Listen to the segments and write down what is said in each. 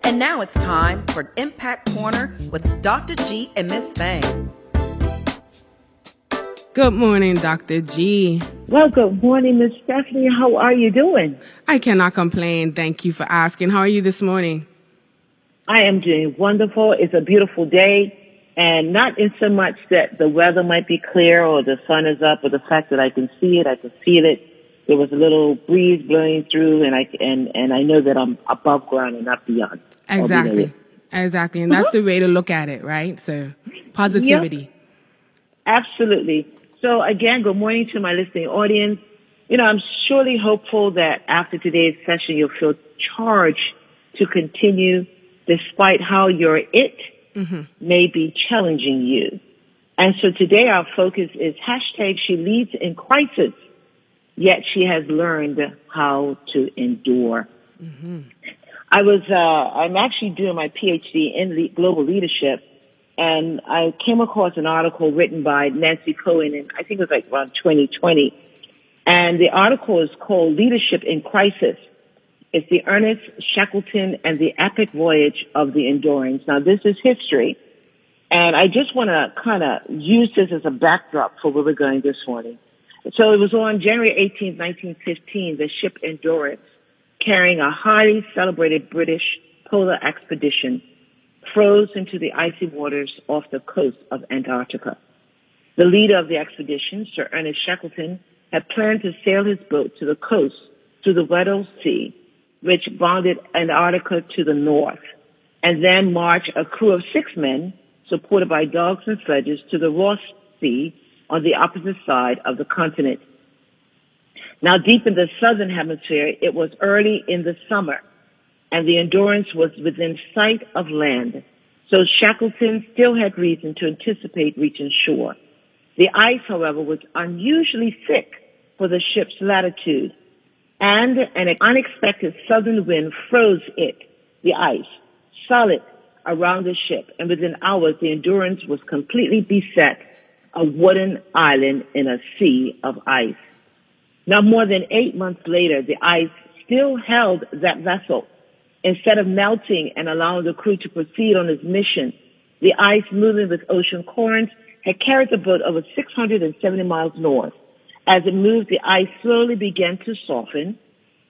And now it's time for Impact Corner with Dr. G and Miss Thang. Good morning, Dr. G. Well, good morning, Miss Stephanie. How are you doing? I cannot complain. Thank you for asking. How are you this morning? I am doing wonderful. It's a beautiful day, and not in so much that the weather might be clear or the sun is up, but the fact that I can see it, I can feel it. There was a little breeze blowing through, and I know that I'm above ground and not beyond. Exactly. And that's the way to look at it, right? So, positivity. Yep. Absolutely. So again, good morning to my listening audience. You know, I'm surely hopeful that after today's session, you'll feel charged to continue despite how your it may be challenging you. And so today our focus is hashtag she leads in crisis, yet she has learned how to endure. I'm actually doing my PhD in global leadership, and I came across an article written by Nancy Cohen, and I think it was like around 2020. And the article is called Leadership in Crisis. It's the Ernest Shackleton and the Epic Voyage of the Endurance. Now, this is history, and I just want to kind of use this as a backdrop for where we're going this morning. So it was on January 18, 1915, the ship Endurance, carrying a highly celebrated British polar expedition, froze into the icy waters off the coast of Antarctica. The leader of the expedition, Sir Ernest Shackleton, had planned to sail his boat to the coast through the Weddell Sea, which bounded Antarctica to the north, and then march a crew of 6 men, supported by dogs and sledges, to the Ross Sea on the opposite side of the continent. Now, deep in the southern hemisphere, it was early in the summer, and the Endurance was within sight of land, so Shackleton still had reason to anticipate reaching shore. The ice, however, was unusually thick for the ship's latitude, and an unexpected southern wind froze the ice, solid around the ship, and within hours the Endurance was completely beset, a wooden island in a sea of ice. Now, more than 8 months later, the ice still held that vessel. Instead of melting and allowing the crew to proceed on its mission, the ice, moving with ocean currents, had carried the boat over 670 miles north. As it moved, the ice slowly began to soften,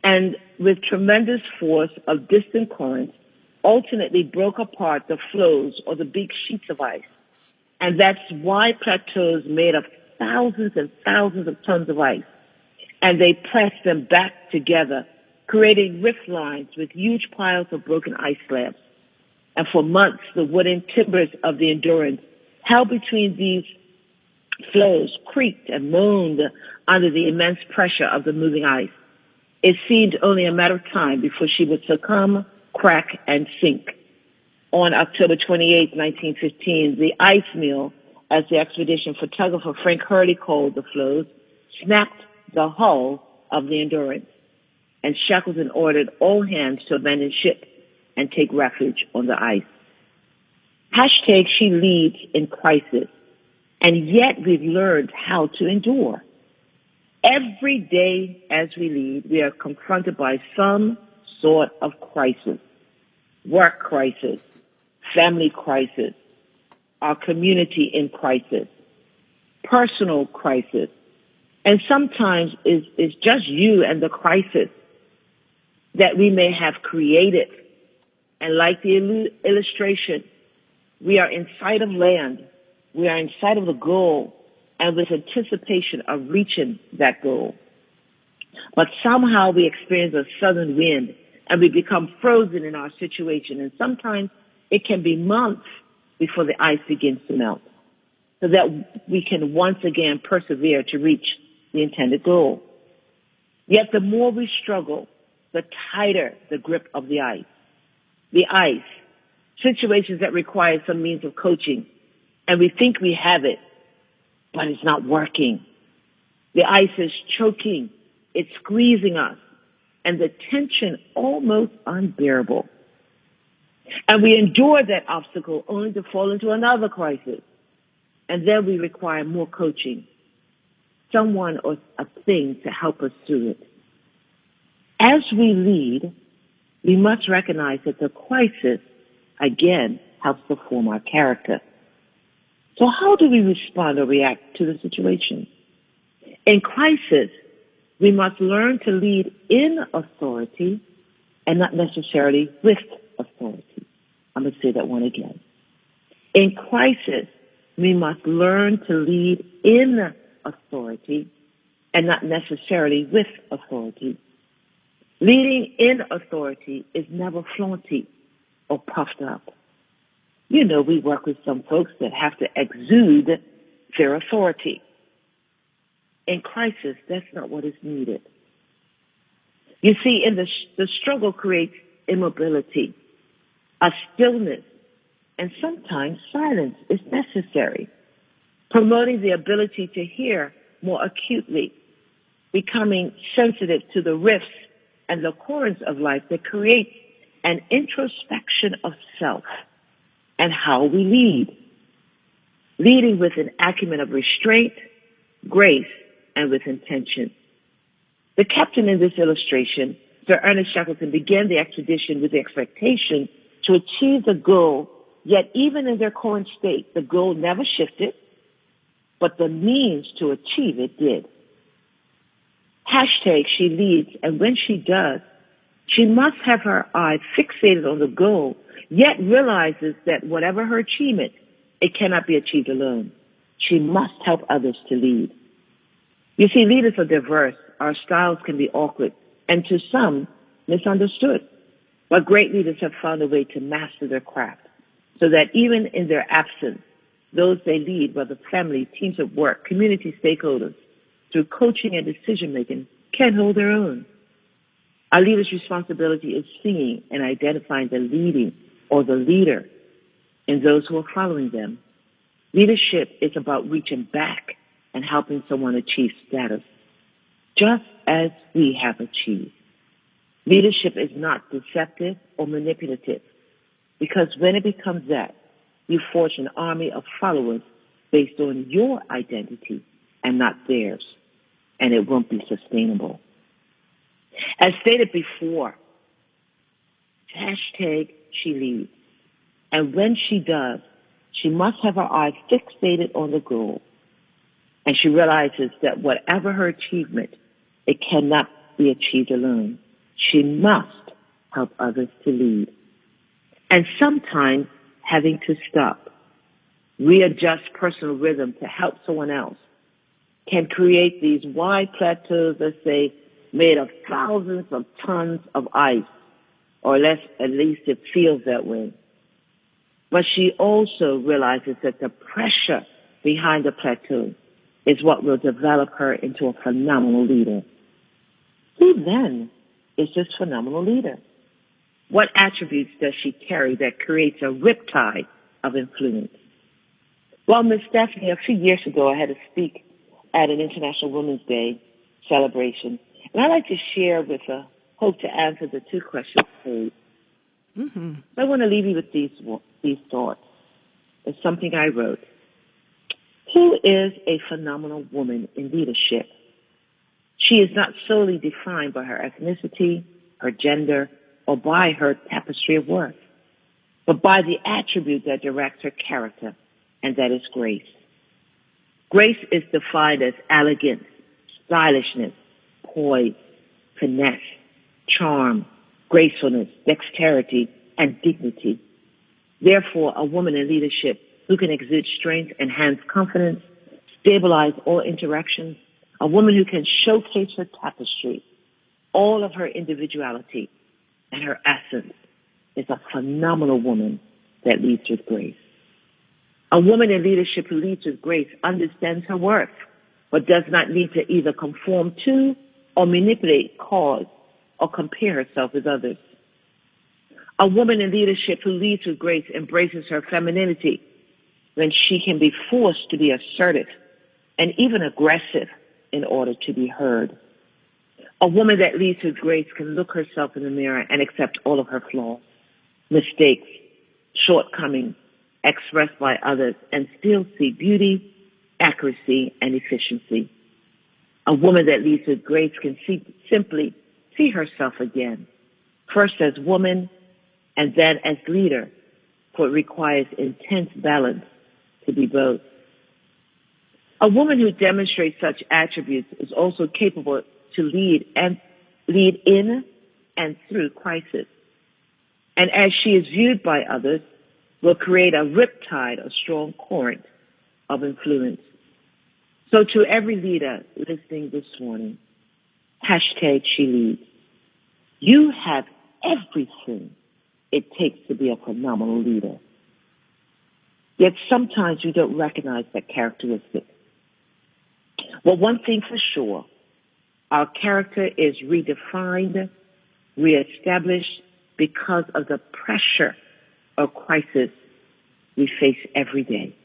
and with tremendous force of distant currents, alternately broke apart the floes or the big sheets of ice. And that's wide plateaus made of thousands and thousands of tons of ice. And they pressed them back together, creating rift lines with huge piles of broken ice slabs. And for months, the wooden timbers of the Endurance, held between these floes, creaked and moaned under the immense pressure of the moving ice. It seemed only a matter of time before she would succumb, crack, and sink. On October 28, 1915, the ice meal, as the expedition photographer Frank Hurley called the floes, snapped the hull of the Endurance, and Shackleton ordered all hands to abandon ship and take refuge on the ice. Hashtag she leads in crisis, and yet we've learned how to endure. Every day as we lead, we are confronted by some sort of crisis. Work crisis, family crisis, our community in crisis, personal crisis, and sometimes it's just you and the crisis that we may have created. And like the illustration, we are in sight of land, we are in sight of the goal, and with anticipation of reaching that goal. But somehow we experience a southern wind, and we become frozen in our situation. And sometimes it can be months before the ice begins to melt, so that we can once again persevere to reach the intended goal. Yet the more we struggle, the tighter the grip of the ice. The ice, situations that require some means of coaching, and we think we have it, but it's not working. The ice is choking, it's squeezing us, and the tension almost unbearable. And we endure that obstacle only to fall into another crisis. And then we require more coaching, someone or a thing to help us through it. As we lead, we must recognize that the crisis, again, helps to form our character. So how do we respond or react to the situation? In crisis, we must learn to lead in authority and not necessarily with authority. I'm going to say that one again. In crisis, we must learn to lead in authority and not necessarily with authority. Leading in authority is never flaunty or puffed up. You know, we work with some folks that have to exude their authority. In crisis, that's not what is needed. You see, in the struggle creates immobility, a stillness, and sometimes silence is necessary, promoting the ability to hear more acutely, becoming sensitive to the rifts and the currents of life that create an introspection of self and how we lead. Leading with an acumen of restraint, grace, and with intention. The captain in this illustration, Sir Ernest Shackleton, began the expedition with the expectation to achieve the goal, yet even in their current state, the goal never shifted, but the means to achieve it did. Hashtag she leads, and when she does, she must have her eye fixated on the goal, yet realizes that whatever her achievement, it cannot be achieved alone. She must help others to lead. You see, leaders are diverse. Our styles can be awkward and to some misunderstood. But great leaders have found a way to master their craft so that even in their absence, those they lead, whether family, teams of work, community stakeholders, through coaching and decision-making, can hold their own. Our leader's responsibility is seeing and identifying the leading or the leader in those who are following them. Leadership is about reaching back and helping someone achieve status, just as we have achieved. Leadership is not deceptive or manipulative, because when it becomes that, you forge an army of followers based on your identity and not theirs, and it won't be sustainable. As stated before, hashtag she leads, and when she does, she must have her eye fixated on the goal, and she realizes that whatever her achievement, it cannot be achieved alone. She must help others to lead. And sometimes having to stop, readjust personal rhythm to help someone else can create these wide plateaus, let's say, made of thousands of tons of ice, or less, at least it feels that way. But she also realizes that the pressure behind the plateau is what will develop her into a phenomenal leader. Who then is this phenomenal leader? What attributes does she carry that creates a riptide of influence? Well, Ms. Stephanie, a few years ago, I had to speak at an International Women's Day celebration, and I'd like to share with a hope to answer the two questions posed. So I want to leave you with these thoughts. It's something I wrote. Who is a phenomenal woman in leadership? She is not solely defined by her ethnicity, her gender, or by her tapestry of worth, but by the attribute that directs her character, and that is grace. Grace is defined as elegance, stylishness, poise, finesse, charm, gracefulness, dexterity, and dignity. Therefore, a woman in leadership who can exude strength, enhance confidence, stabilize all interactions, a woman who can showcase her tapestry, all of her individuality and her essence, is a phenomenal woman that leads with grace. A woman in leadership who leads with grace understands her worth, but does not need to either conform to or manipulate, cause, or compare herself with others. A woman in leadership who leads with grace embraces her femininity when she can be forced to be assertive and even aggressive in order to be heard. A woman that leads with grace can look herself in the mirror and accept all of her flaws, mistakes, shortcomings expressed by others, and still see beauty, accuracy, and efficiency. A woman that leads with grace can simply see herself again, first as woman and then as leader, for it requires intense balance to be both. A woman who demonstrates such attributes is also capable to lead in and through crisis. And as she is viewed by others, will create a riptide, a strong current of influence. So to every leader listening this morning, hashtag she leads. You have everything it takes to be a phenomenal leader. Yet sometimes we don't recognize that characteristic. Well, one thing for sure, our character is redefined, reestablished because of the pressure of crisis we face every day.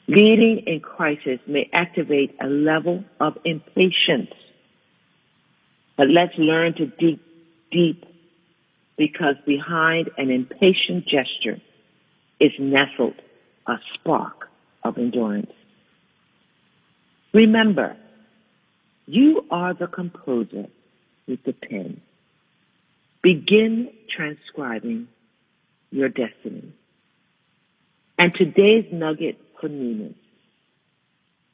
Leading in crisis may activate a level of impatience, but let's learn to dig deep, because behind an impatient gesture is nestled a spark of endurance. Remember, you are the composer with the pen. Begin transcribing your destiny. And today's nugget for newness.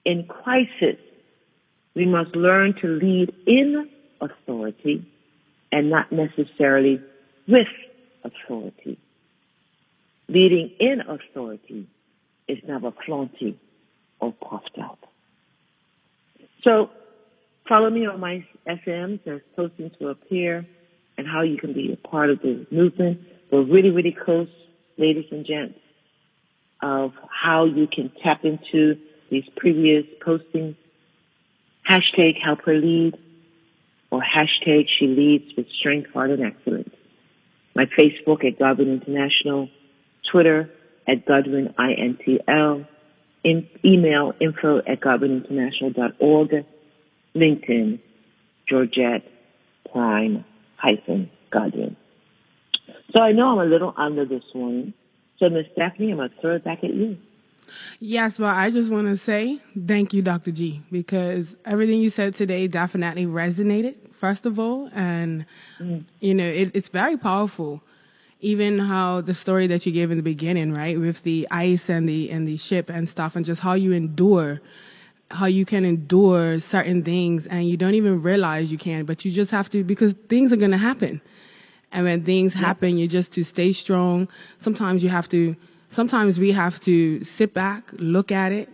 In crisis, we must learn to lead in authority and not necessarily with authority. Leading in authority is never flaunty or puffed up. So follow me on my SMs. There's postings will appear and how you can be a part of the movement. We're really, really close, ladies and gents, of how you can tap into these previous postings. Hashtag help her lead or hashtag she leads with strength, heart, and excellence. My Facebook at Godwin International, Twitter at Godwin INTL, email info at godwininternational.org, LinkedIn, Georgette Prime Godwin. So I know I'm a little under this morning. So Miss Stephanie, I'm going to throw it back at you. Yes, well, I just want to say thank you, Dr. G, because everything you said today definitely resonated, first of all. And, it's very powerful. Even how the story that you gave in the beginning, right, with the ice and the ship and stuff, and just how you can endure certain things and you don't even realize you can, but you just have to, because things are going to happen. And when things happen, you just to stay strong. Sometimes we have to sit back, look at it,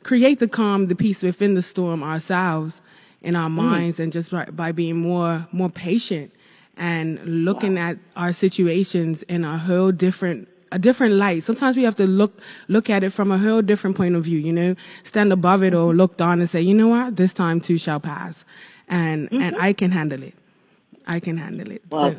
create the calm, the peace within the storm ourselves in our minds, and just by being more patient and looking at our situations in a whole different light. Sometimes we have to look at it from a whole different point of view, stand above it or look down and say, you know what, this time too shall pass. And I can handle it. Well,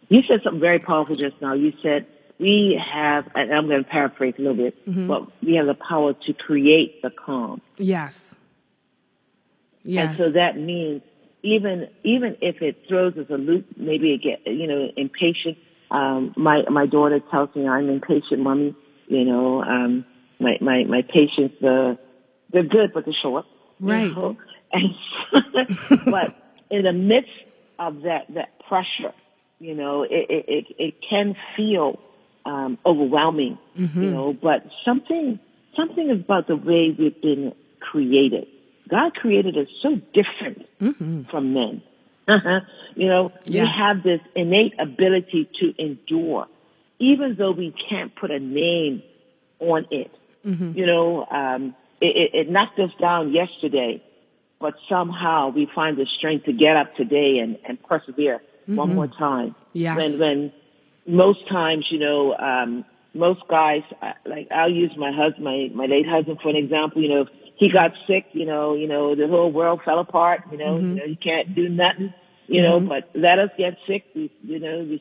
you said something very powerful just now. You said we have, and I'm going to paraphrase a little bit, but we have the power to create the calm. Yes. And so that means even if it throws us a loop, maybe it get impatient. My daughter tells me I'm impatient, mommy. My patience, they're good, but they're short. Right. And but in the midst of that pressure, it can feel overwhelming. But something about the way we've been created. God created us so different from men. We have this innate ability to endure, even though we can't put a name on it. It knocked us down yesterday, but somehow we find the strength to get up today and persevere one more time. Yes. When most times, most guys, like I'll use my husband, my late husband for an example, he got sick, the whole world fell apart, you can't do nothing, but let us get sick. We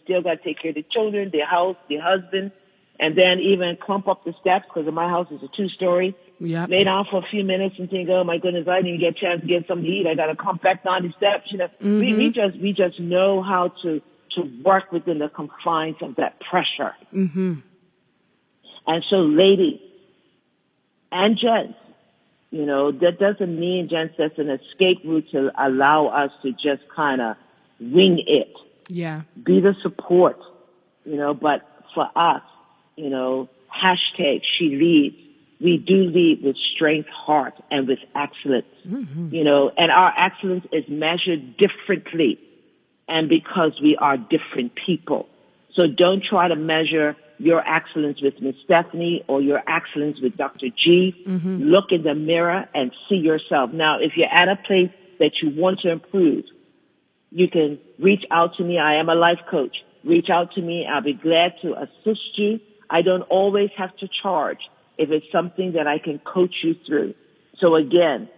still got to take care of the children, the house, the husband, and then even clump up the steps, because my house is a 2-story. Yep. Lay down for a few minutes and think, oh my goodness, I didn't get a chance to get something to eat. I got to clump back down the steps. We just know how to work within the confines of that pressure. And so, ladies and gents, that doesn't mean, gents, that's an escape route to allow us to just kind of wing it. Yeah. Be the support, but for us, hashtag she leads. We do lead with strength, heart, and with excellence, and our excellence is measured differently, and because we are different people. So don't try to measure your excellence with Miss Stephanie or your excellence with Dr. G. Look in the mirror and see yourself. Now, if you're at a place that you want to improve, you can reach out to me. I am a life coach. Reach out to me. I'll be glad to assist you. I don't always have to charge if it's something that I can coach you through. So again,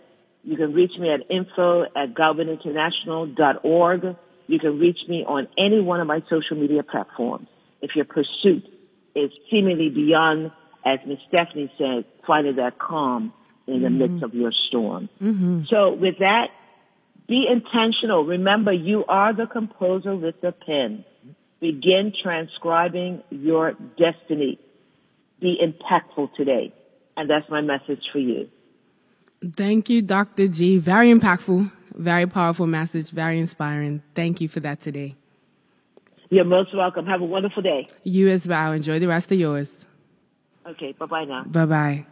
you can reach me at info@galvaninternational.org. You can reach me on any one of my social media platforms. If your pursuit is seemingly beyond, as Ms. Stephanie said, finding that calm in the midst of your storm. So with that, be intentional. Remember, you are the composer with the pen. Begin transcribing your destiny. Be impactful today. And that's my message for you. Thank you, Dr. G. Very impactful, very powerful message, very inspiring. Thank you for that today. You're most welcome. Have a wonderful day. You as well. Enjoy the rest of yours. Okay, bye-bye now. Bye-bye.